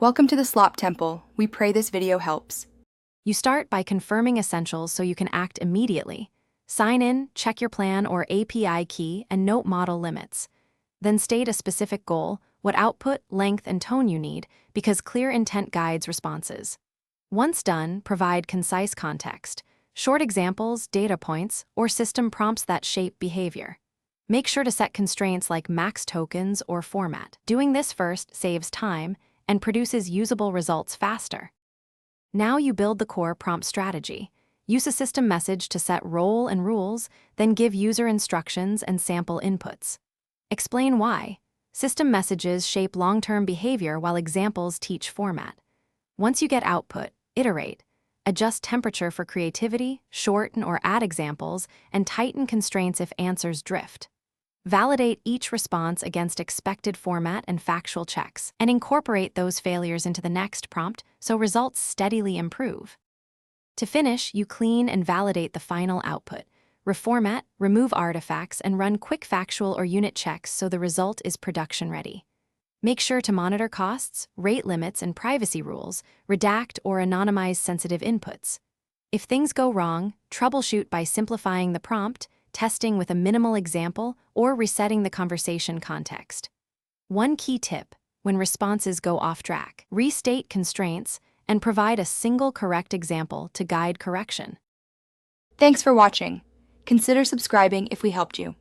Welcome to the Slop Temple. We pray this video helps. You start by confirming essentials so you can act immediately. Sign in, check your plan or API key, and note model limits. Then state a specific goal, what output, length, and tone you need, because clear intent guides responses. Once done, provide concise context, short examples, data points, or system prompts that shape behavior. Make sure to set constraints like max tokens or format. Doing this first saves time and produces usable results faster. Now you build the core prompt strategy. Use a system message to set role and rules, then give user instructions and sample inputs. Explain why. System messages shape long-term behavior while examples teach format. Once you get output, iterate. Adjust temperature for creativity, shorten or add examples, and tighten constraints if answers drift. Validate each response against expected format and factual checks, and incorporate those failures into the next prompt so results steadily improve. To finish, you clean and validate the final output. Reformat, remove artifacts, and run quick factual or unit checks so the result is production-ready. Make sure to monitor costs, rate limits, and privacy rules, redact or anonymize sensitive inputs. If things go wrong, troubleshoot by simplifying the prompt, testing with a minimal example, or resetting the conversation context. One key tip: when responses go off track, restate constraints and provide a single correct example to guide correction. Thanks for watching. Consider subscribing if we helped you.